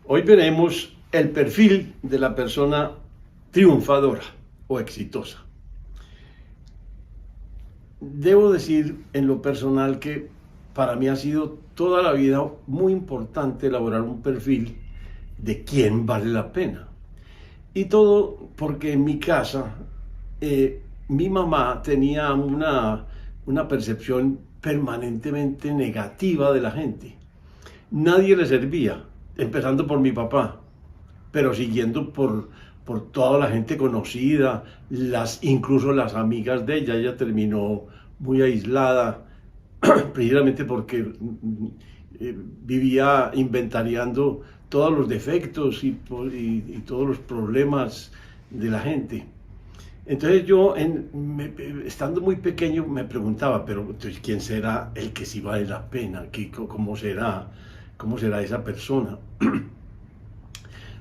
Hoy veremos el perfil de la persona triunfadora o exitosa. Debo decir en lo personal que para mí ha sido toda la vida muy importante elaborar un perfil de quién vale la pena. Y todo porque en mi casa mi mamá tenía una percepción permanentemente negativa de la gente. Nadie le servía, empezando por mi papá, pero siguiendo por toda la gente conocida, incluso las amigas de ella. Ella terminó muy aislada, precisamente porque vivía inventariando todos los defectos y todos los problemas de la gente. Entonces yo, estando muy pequeño, me preguntaba, pero entonces, ¿quién será el que sí vale la pena? ¿Cómo será esa persona?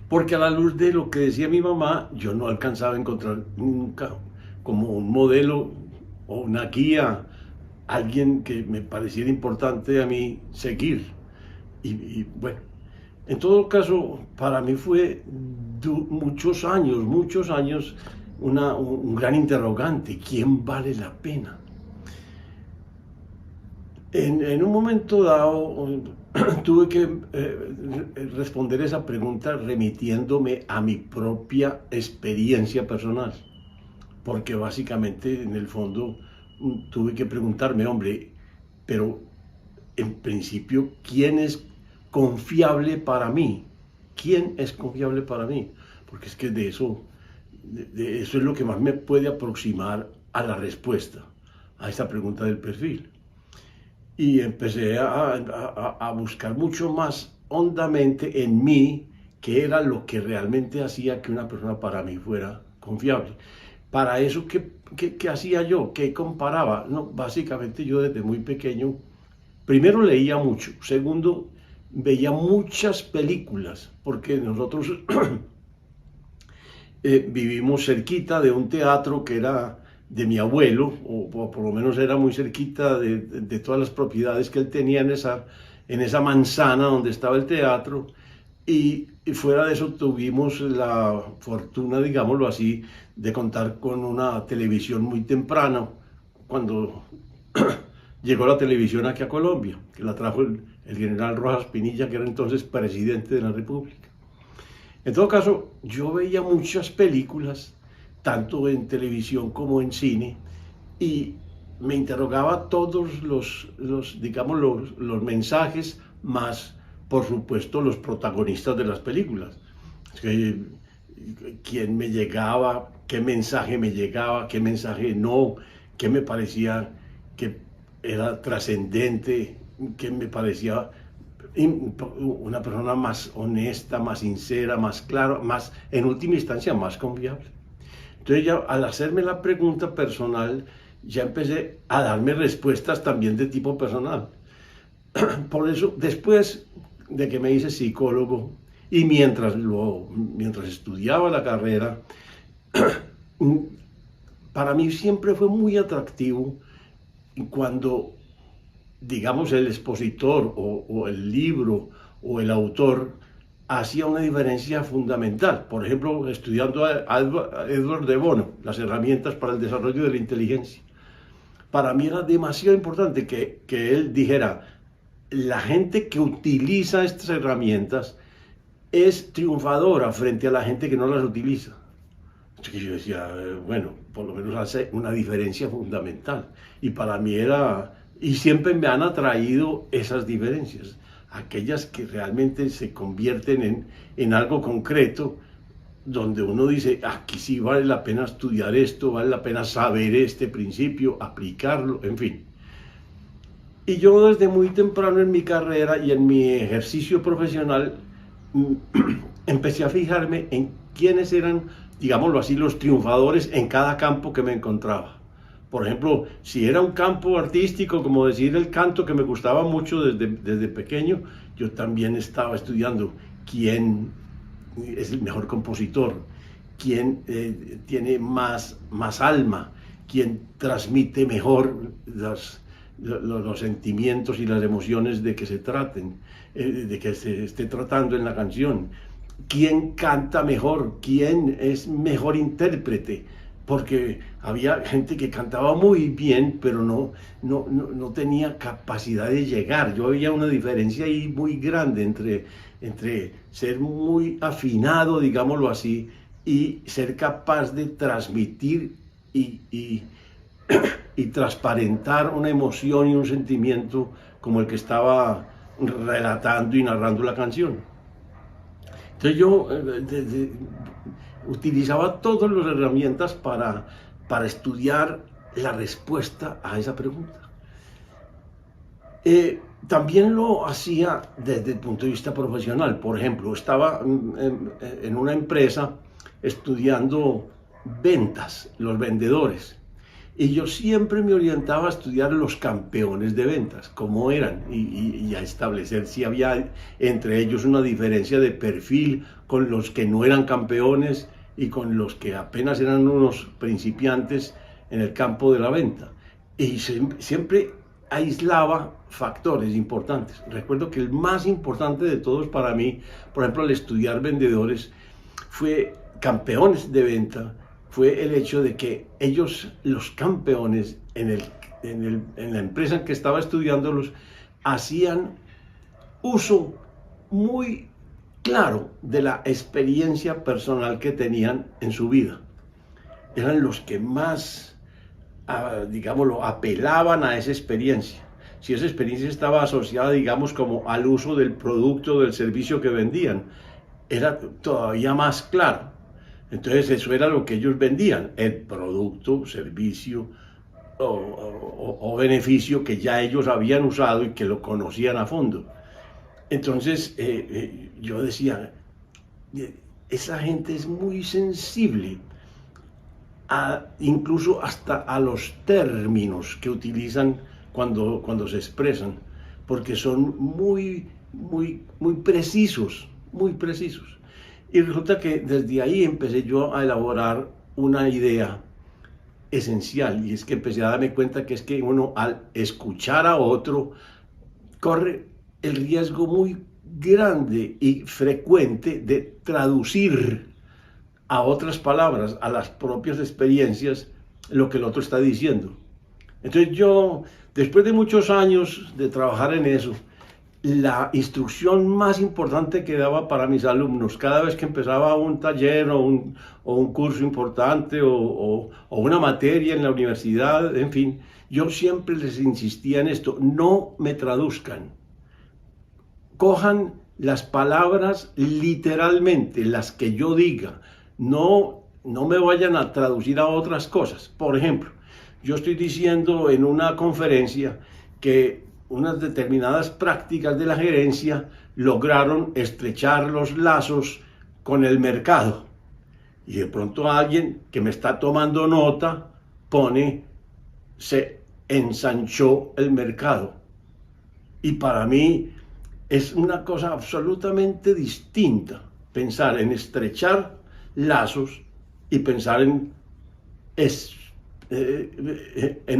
Porque a la luz de lo que decía mi mamá, yo no alcanzaba a encontrar nunca como un modelo o una guía, alguien que me pareciera importante a mí seguir. Bueno, en todo caso, para mí fue muchos años, un gran interrogante: ¿quién vale la pena? En un momento dado tuve que responder esa pregunta remitiéndome a mi propia experiencia personal, porque básicamente en el fondo tuve que preguntarme, hombre, pero en principio, ¿quién es confiable para mí? ¿Quién es confiable para mí? Porque es que de eso es lo que más me puede aproximar a la respuesta a esta pregunta del perfil. Y empecé a buscar mucho más hondamente en mí qué era lo que realmente hacía que una persona para mí fuera confiable. Para eso, ¿qué hacía yo? ¿Qué comparaba? No, básicamente yo desde muy pequeño, primero leía mucho, segundo veía muchas películas, porque nosotros vivimos cerquita de un teatro que era de mi abuelo, o por lo menos era muy cerquita de todas las propiedades que él tenía en esa manzana donde estaba el teatro, y fuera de eso tuvimos la fortuna, digámoslo así, de contar con una televisión muy temprano, cuando llegó la televisión aquí a Colombia, que la trajo el general Rojas Pinilla, que era entonces presidente de la República. En todo caso, yo veía muchas películas, tanto en televisión como en cine, y me interrogaba todos digamos, los mensajes, más, por supuesto, los protagonistas de las películas. ¿Quién me llegaba? ¿Qué mensaje me llegaba? ¿Qué mensaje no? ¿Qué me parecía que era trascendente? ¿Qué me parecía una persona más honesta, más sincera, más clara, más, en última instancia, más confiable? Entonces ya al hacerme la pregunta personal, ya empecé a darme respuestas también de tipo personal. Por eso, después de que me hice psicólogo y mientras estudiaba la carrera, para mí siempre fue muy atractivo cuando, digamos, el expositor o el libro o el autor hacía una diferencia fundamental. Por ejemplo, estudiando a Edward de Bono, las herramientas para el desarrollo de la inteligencia. Para mí era demasiado importante que él dijera: la gente que utiliza estas herramientas es triunfadora frente a la gente que no las utiliza. Entonces yo decía, bueno, por lo menos hace una diferencia fundamental. Y para mí y siempre me han atraído esas diferencias, aquellas que realmente se convierten en algo concreto, donde uno dice, aquí sí vale la pena estudiar esto, vale la pena saber este principio, aplicarlo, en fin. Y yo desde muy temprano en mi carrera y en mi ejercicio profesional empecé a fijarme en quiénes eran, digámoslo así, los triunfadores en cada campo que me encontraba. Por ejemplo, si era un campo artístico, como decir el canto, que me gustaba mucho desde pequeño, yo también estaba estudiando quién es el mejor compositor, quién tiene más alma, quién transmite mejor los sentimientos y las emociones de que se traten, de que se esté tratando en la canción. ¿Quién canta mejor? ¿Quién es mejor intérprete? Porque había gente que cantaba muy bien, pero no tenía capacidad de llegar. Yo veía una diferencia ahí muy grande entre ser muy afinado, digámoslo así, y ser capaz de transmitir y transparentar una emoción y un sentimiento como el que estaba relatando y narrando la canción. Entonces yo utilizaba todas las herramientas para estudiar la respuesta a esa pregunta. También lo hacía desde el punto de vista profesional. Por ejemplo, estaba en una empresa estudiando ventas, los vendedores. Y yo siempre me orientaba a estudiar los campeones de ventas, cómo eran, y a establecer si había entre ellos una diferencia de perfil con los que no eran campeones y con los que apenas eran unos principiantes en el campo de la venta. Y siempre aislaba factores importantes. Recuerdo que el más importante de todos para mí, por ejemplo, al estudiar vendedores, fue campeones de venta, fue el hecho de que ellos, los campeones, en la empresa en que estaba estudiándolos, hacían uso muy claro de la experiencia personal que tenían en su vida. Eran los que más, digámoslo, apelaban a esa experiencia. Si esa experiencia estaba asociada, digamos, como al uso del producto o del servicio que vendían, era todavía más claro. Entonces eso era lo que ellos vendían, el producto, servicio o beneficio que ya ellos habían usado y que lo conocían a fondo. Entonces yo decía, esa gente es muy sensible, incluso hasta a los términos que utilizan cuando se expresan, porque son muy precisos, muy precisos. Y resulta que desde ahí empecé yo a elaborar una idea esencial, y es que empecé a darme cuenta que es que uno al escuchar a otro corre el riesgo muy grande y frecuente de traducir a otras palabras, a las propias experiencias, lo que el otro está diciendo. Entonces yo, después de muchos años de trabajar en eso, la instrucción más importante que daba para mis alumnos, cada vez que empezaba un taller o un curso importante o una materia en la universidad, en fin, yo siempre les insistía en esto: no me traduzcan, cojan las palabras literalmente, las que yo diga, no me vayan a traducir a otras cosas. Por ejemplo, yo estoy diciendo en una conferencia que unas determinadas prácticas de la gerencia lograron estrechar los lazos con el mercado. Y de pronto alguien que me está tomando nota pone: se ensanchó el mercado. Y para mí es una cosa absolutamente distinta pensar en estrechar lazos y pensar en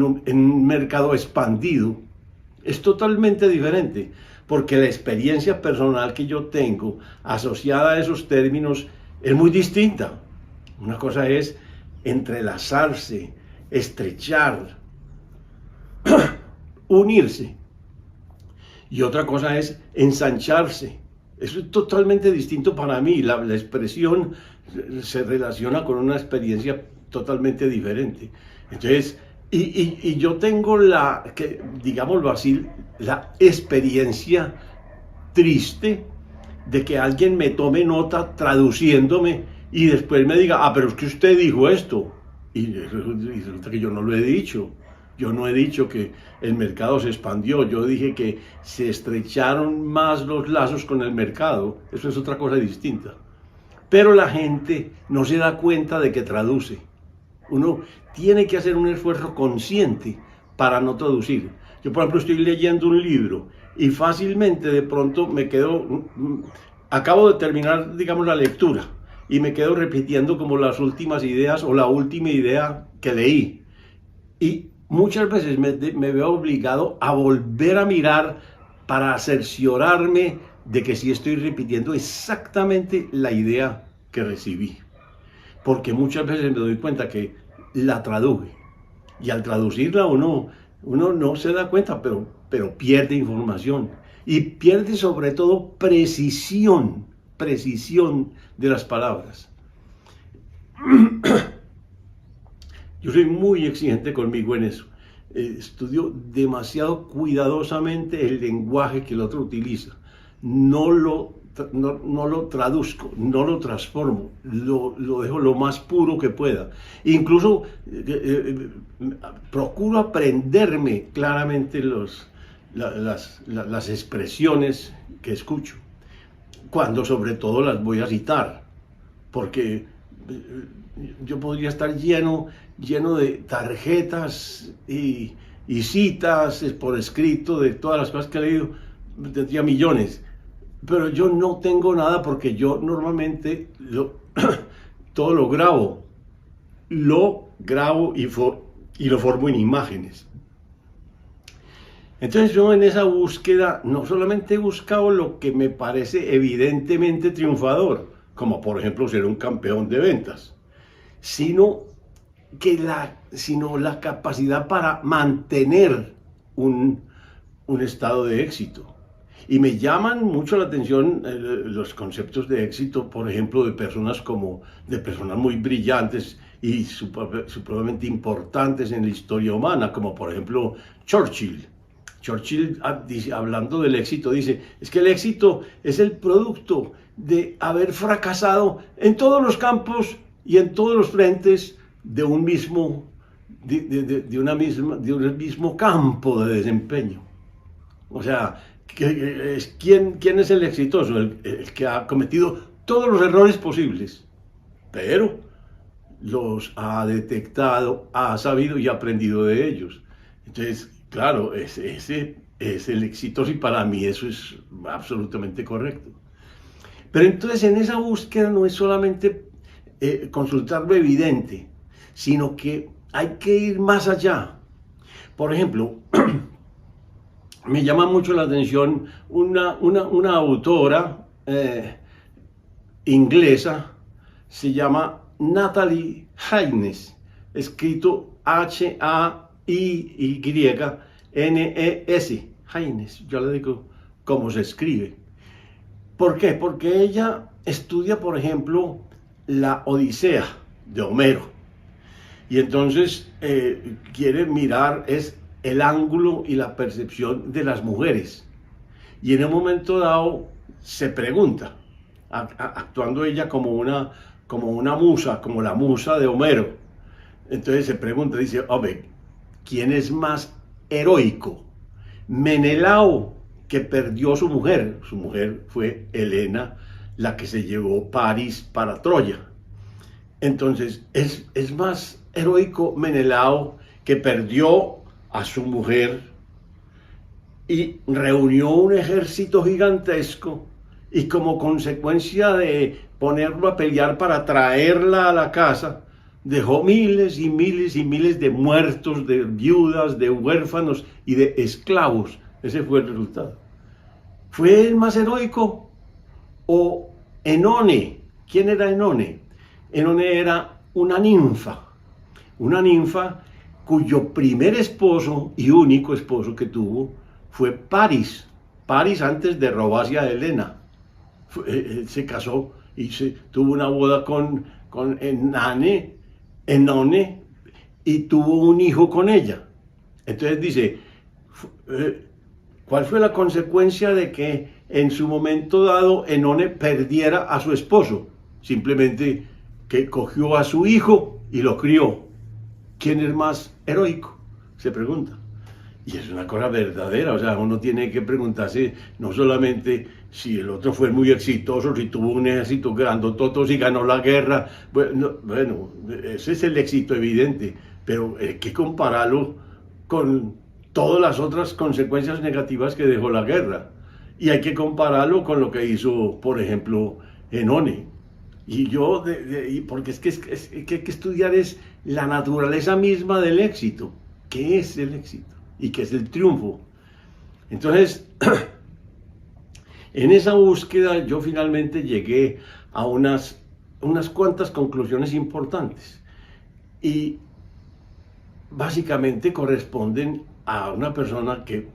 un mercado expandido. Es totalmente diferente, porque la experiencia personal que yo tengo asociada a esos términos es muy distinta. Una cosa es entrelazarse, estrechar, unirse, y otra cosa es ensancharse. Eso es totalmente distinto para mí. La expresión se relaciona con una experiencia totalmente diferente. Entonces, y yo tengo digámoslo así, la experiencia triste de que alguien me tome nota traduciéndome y después me diga: pero es que usted dijo esto. Y resulta que yo no lo he dicho. Yo no he dicho que el mercado se expandió. Yo dije que se estrecharon más los lazos con el mercado. Eso es otra cosa distinta. Pero la gente no se da cuenta de que traduce. Uno tiene que hacer un esfuerzo consciente para no traducir. Yo, por ejemplo, estoy leyendo un libro y fácilmente de pronto acabo de terminar, digamos, la lectura y me quedo repitiendo como las últimas ideas o la última idea que leí. Y muchas veces me veo obligado a volver a mirar para cerciorarme de que sí estoy repitiendo exactamente la idea que recibí. Porque muchas veces me doy cuenta que la traduje. Y al traducirla uno no se da cuenta, pero pierde información. Y pierde sobre todo precisión de las palabras. Yo soy muy exigente conmigo en eso. Estudio demasiado cuidadosamente el lenguaje que el otro utiliza. No lo traduzco, no lo transformo, lo dejo lo más puro que pueda. Incluso procuro aprenderme claramente las expresiones que escucho, cuando sobre todo las voy a citar, porque yo podría estar lleno de tarjetas y citas por escrito de todas las cosas que he leído, tendría millones. Pero yo no tengo nada porque yo normalmente todo lo grabo y lo formo en imágenes. Entonces yo en esa búsqueda no solamente he buscado lo que me parece evidentemente triunfador, como por ejemplo ser un campeón de ventas, sino la capacidad para mantener un estado de éxito. Y me llaman mucho la atención los conceptos de éxito, por ejemplo, de personas muy brillantes y supremamente importantes en la historia humana, como por ejemplo Churchill. Churchill, hablando del éxito, dice, es que el éxito es el producto de haber fracasado en todos los campos y en todos los frentes de un mismo campo de desempeño. O sea, ¿quién es el exitoso? El que ha cometido todos los errores posibles, pero los ha detectado, ha sabido y ha aprendido de ellos. Entonces, claro, ese es el exitoso y para mí eso es absolutamente correcto. Pero entonces en esa búsqueda no es solamente consultar lo evidente, sino que hay que ir más allá. Por ejemplo, me llama mucho la atención una autora inglesa, se llama Natalie Haynes, escrito Haynes, Haynes, yo le digo cómo se escribe. ¿Por qué? Porque ella estudia, por ejemplo, la Odisea de Homero, y entonces quiere mirar el ángulo y la percepción de las mujeres. Y en un momento dado se pregunta, actuando ella como una musa, como la musa de Homero. Entonces se pregunta, dice, hombre, ¿quién es más heroico? Menelao, que perdió su mujer fue Helena, la que se llevó París para Troya. Entonces, es más heroico Menelao, que perdió a su mujer y reunió un ejército gigantesco, y como consecuencia de ponerlo a pelear para traerla a la casa, dejó miles y miles y miles de muertos, de viudas, de huérfanos y de esclavos. Ese fue el resultado. ¿Fue el más heroico? ¿O Enone? ¿Quién era Enone? Enone era una ninfa cuyo primer esposo y único esposo que tuvo fue París antes de robarse a Helena. Se casó y tuvo una boda con Enone y tuvo un hijo con ella. Entonces dice, ¿cuál fue la consecuencia de que en su momento dado Enone perdiera a su esposo? Simplemente que cogió a su hijo y lo crió. ¿Quién es más heroico? Se pregunta. Y es una cosa verdadera, o sea, uno tiene que preguntarse no solamente si el otro fue muy exitoso, si tuvo un ejército grandototo, si ganó la guerra. Bueno, ese es el éxito evidente, pero hay que compararlo con todas las otras consecuencias negativas que dejó la guerra. Y hay que compararlo con lo que hizo, por ejemplo, Enone. Y porque es que hay que estudiar la naturaleza misma del éxito. qué es el éxito y qué es el triunfo. Entonces, en esa búsqueda yo finalmente llegué a unas cuantas conclusiones importantes y básicamente corresponden a una persona que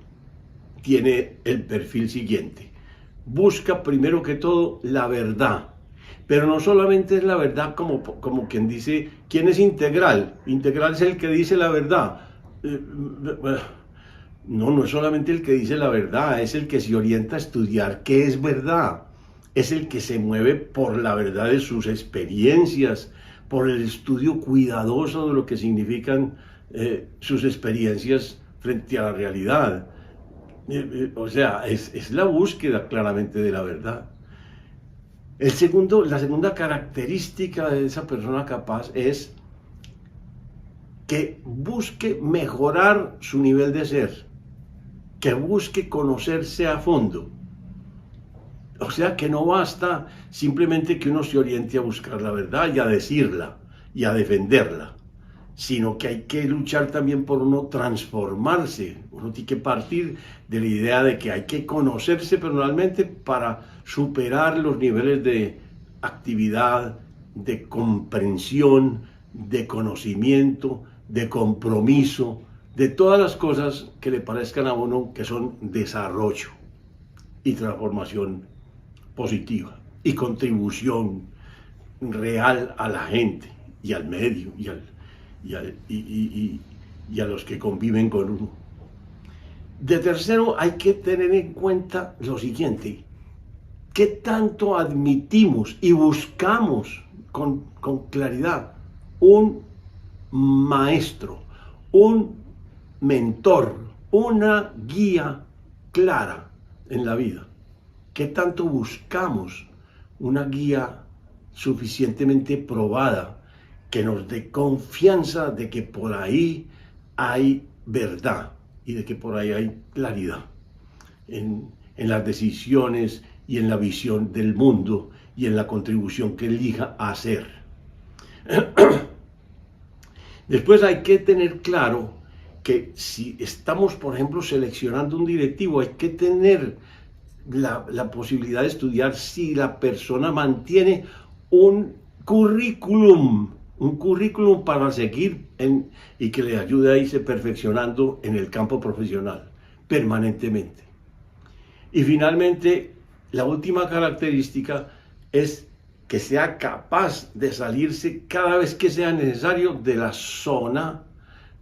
tiene el perfil siguiente. Busca primero que todo la verdad, pero no solamente es la verdad como quien dice, ¿quién es integral? Integral es el que dice la verdad. No es solamente el que dice la verdad, es el que se orienta a estudiar qué es verdad. Es el que se mueve por la verdad de sus experiencias, por el estudio cuidadoso de lo que significan sus experiencias frente a la realidad. O sea, es la búsqueda claramente de la verdad. La segunda característica de esa persona capaz es que busque mejorar su nivel de ser, que busque conocerse a fondo. O sea, que no basta simplemente que uno se oriente a buscar la verdad y a decirla y a defenderla, sino que hay que luchar también por uno transformarse. Uno tiene que partir de la idea de que hay que conocerse personalmente para superar los niveles de actividad, de comprensión, de conocimiento, de compromiso, de todas las cosas que le parezcan a uno que son desarrollo y transformación positiva y contribución real a la gente y al medio y a los que conviven con uno. De tercero, hay que tener en cuenta lo siguiente: ¿qué tanto admitimos y buscamos con claridad un maestro, un mentor, una guía clara en la vida? ¿Qué tanto buscamos una guía suficientemente probada que nos dé confianza de que por ahí hay verdad y de que por ahí hay claridad en las decisiones y en la visión del mundo y en la contribución que elija hacer? Después hay que tener claro que si estamos, por ejemplo, seleccionando un directivo, hay que tener la posibilidad de estudiar si la persona mantiene un currículum para seguir y que le ayude a irse perfeccionando en el campo profesional permanentemente. Y finalmente, la última característica es que sea capaz de salirse cada vez que sea necesario de la zona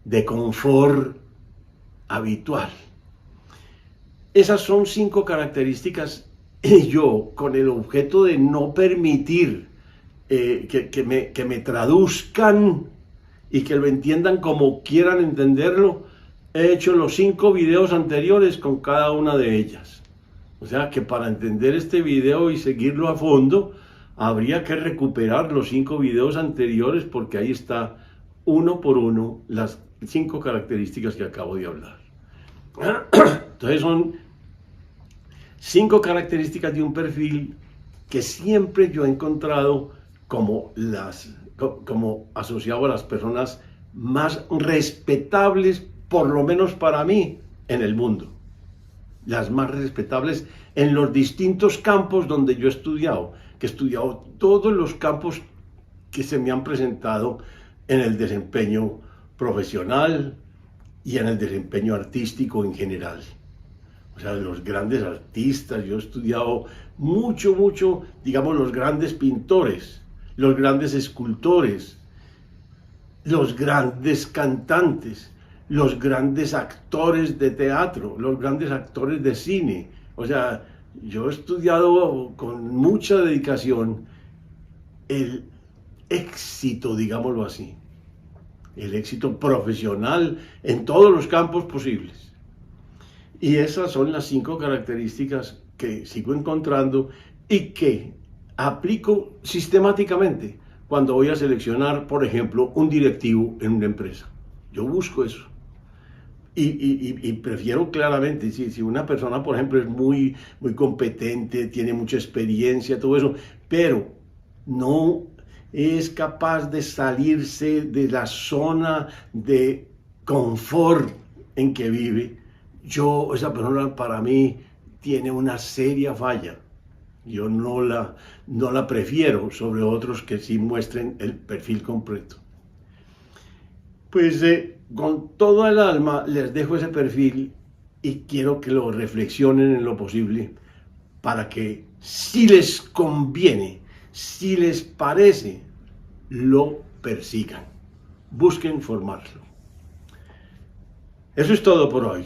de confort habitual. Esas son 5 características, y yo, con el objeto de no permitir que me traduzcan y que lo entiendan como quieran entenderlo, he hecho los 5 videos anteriores con cada una de ellas. O sea que para entender este video y seguirlo a fondo, habría que recuperar los 5 videos anteriores, porque ahí está uno por uno las 5 características que acabo de hablar. Entonces son 5 características de un perfil que siempre yo he encontrado como asociado a las personas más respetables, por lo menos para mí, en el mundo. Las más respetables en los distintos campos donde yo he estudiado, que he estudiado todos los campos que se me han presentado en el desempeño profesional y en el desempeño artístico en general. O sea, los grandes artistas, yo he estudiado mucho, digamos, los grandes pintores, los grandes escultores, los grandes cantantes, los grandes actores de teatro, los grandes actores de cine. O sea, yo he estudiado con mucha dedicación el éxito, digámoslo así, el éxito profesional en todos los campos posibles. Y esas son las 5 características que sigo encontrando y que aplico sistemáticamente cuando voy a seleccionar, por ejemplo, un directivo en una empresa. Yo busco eso. Y prefiero claramente, si una persona, por ejemplo, es muy competente, tiene mucha experiencia, todo eso, pero no es capaz de salirse de la zona de confort en que vive, esa persona para mí tiene una seria falla. Yo no la prefiero sobre otros que sí muestren el perfil completo. Pues con toda el alma les dejo ese perfil y quiero que lo reflexionen en lo posible para que, si les conviene, si les parece, lo persigan. Busquen formarlo. Eso es todo por hoy.